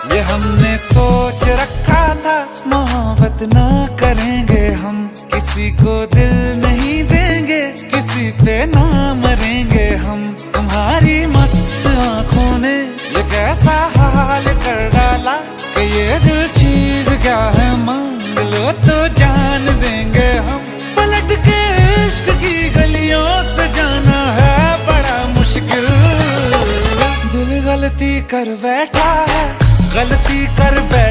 ये हमने सोच रखा था मोहब्बत ना करेंगे हम, किसी को दिल नहीं देंगे, किसी पे ना मरेंगे हम। तुम्हारी मस्त आंखों ने ये कैसा हाल कर डाला कि ये दिल चीज क्या है, मांग लो तो जान देंगे हम। पलट के इश्क की गलियों से जाना है बड़ा मुश्किल, दिल गलती कर बैठा है, गलती कर बैठ